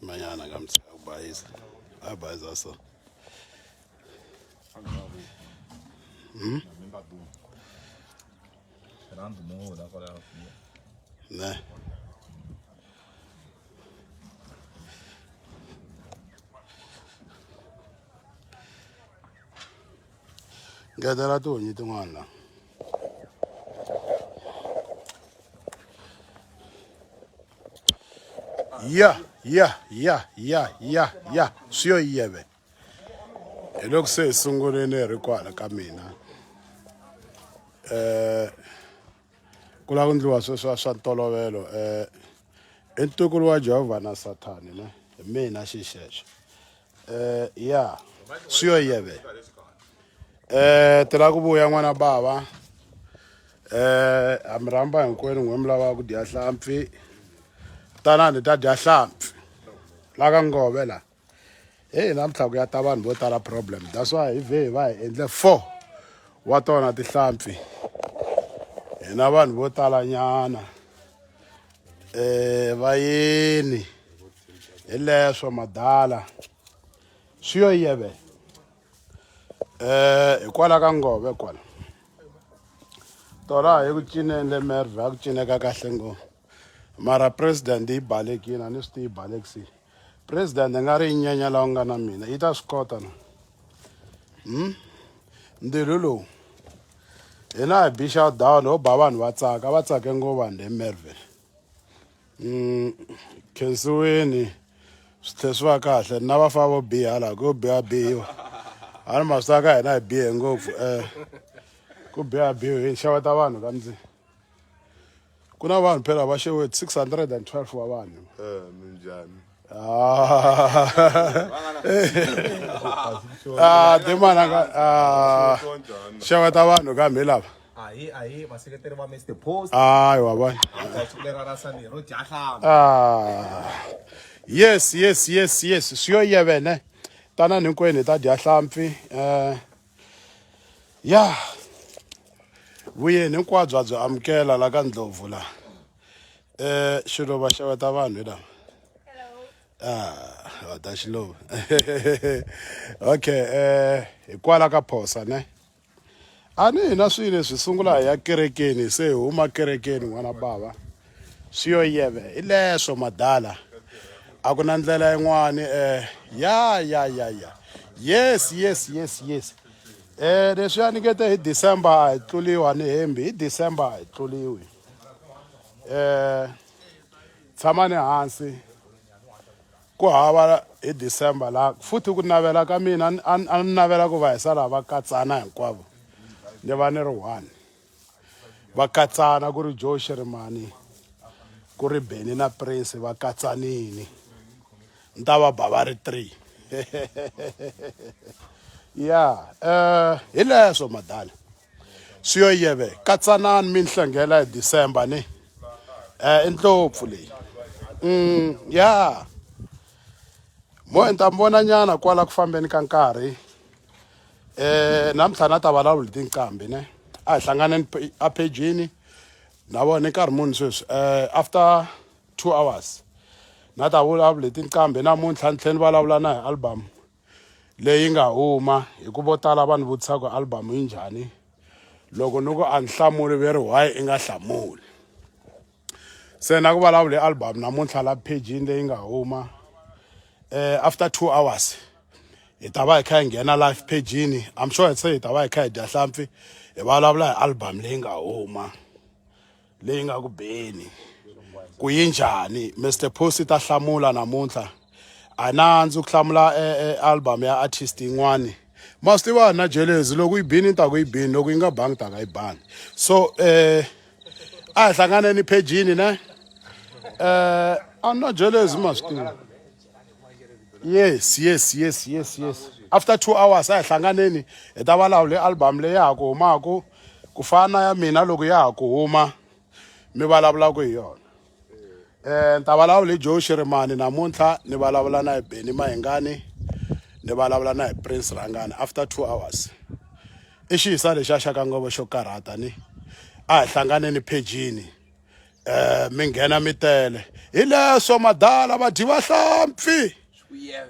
manyana kamtsa ubayisa abayisa so ne ngetela tonyi tin'wana la ya swiyo yeve hi loko se hi sunguleni ri kwala ka mina ku lava ku endliwa sweswiya swa ntolovelo i ntukulu wa Jehovha na Sathani ne hi mina xixexo ya swiyo yeve ti lava ku vuya n'wana bava ha mi rhamba hinkwenu n'we mi lavaka ku dya hlampfi tanani ta dya hlampfi la ka ngove la namuntlha ku ya ta vanhu vo tala problem that's why hi vhe hi va hi endle 4 wa tona tihlampfi hi na vanhu vo tala nyana vayeni hi leswo madala swiyo yeve hikwala ka ngove kwala tola hi ku cineni le merve a ku cineka kahle ngopfu mara president yi balekini a ni swi ti yi balekisi president nga ri yi nyenya lawa nga na mina yi ta swi kota na ndzilo lowu hina hi bi shutdown ho ba vanhu va tsake ngopfu vanhu le merve khensiweni swi tlhe swi va kahle na va fa vo biha laha ku biwa a ni maswi ka hina hi bihe ngopfu ku biha hi xeweta vanhu ka ndzeni ku na vanhu phela va xeweti 612 wa vanhu minjhani timana xeweta vanhu kambe lava Ahi, vaseketeri va Mr. Post. hayi wa vona yes swiyo yevene tanani hinkwenu hi ta dya hlampfi ya vuyeni hinkwabyo byi amukela la ka ndlopfu la xilo va xeweta vanhu lava ta xilova okay hikwala ka phosa ne a ni hina swilo leswi sungula hi ya kerekeni se hi huma kerekeni n'wana bava swiyo yeve i leswo madala a ku na ndlela yin'wani yes leswi a nikete hi December a hi tluliwa ni hembi hi December a hi tluliwi tshamani hansi ku hava hi December la futhi ku navela ka mina a ni navela ku va hi sala va katsana hinkwavo ni va ni ri 1 va katsana ku ri Joe Shirimani ku ri Benny na Prince va katsanini ni ta va ba va ri 3 hi leswo madala swiyo yeve katsanani mi nhlengela hi December ni i ndlopfu leyi mo ni ta mi vona nyana kwala ku fambeni ka nkarhi namuntlha na ta vulavula tinqambi ne a hi hlanganeni a pejini na vona nkarhi muni sweswi after 2 hours na ta vulavula tinqambi namuntlha ni tlhela ni vulavula na hi album leyi nga huma hi ku vo tala vanhu vutisaka album yi njhani loko ni ku a ni hlamuli ve ri why i nga hlamuli se na ku vulavula album namuntlha la pejini leyi nga huma after 2 hours hi ta va hi kha hi nghena live pejini I'm sure se hi ta va hi kha hi dya hlampfi hi vulavula hi album leyi nga huma leyi nga ku beni ku yi njhani Mr. Post ta hlamula namuntlha a nandzi ku hlamula album ya artist yin'wani ma swi tiva na jealous loko yi bini ta ku yi bini loko yi nga bangi ta ka yi bangi so a hi hlanganeni pejini ne I'm not jealous ma swi tiva yes after 2 hours a hi hlanganeni hi ta vulavula album leyi ya ha ku humaku ku fana ya mina loko ya ha ku huma mi vulavulaka hi yona ni ta vulavula hi Joe Shirimani namuntlha ni vulavula na hi Benny Mayengani ni vulavula na hi Prince Rhangani after 2 hours i xiyisa lexi a xaka ngopfu xo karhata ni a hi hlanganeni pejini mi nghena mi tele hi leswo madala va dyi va hlampfi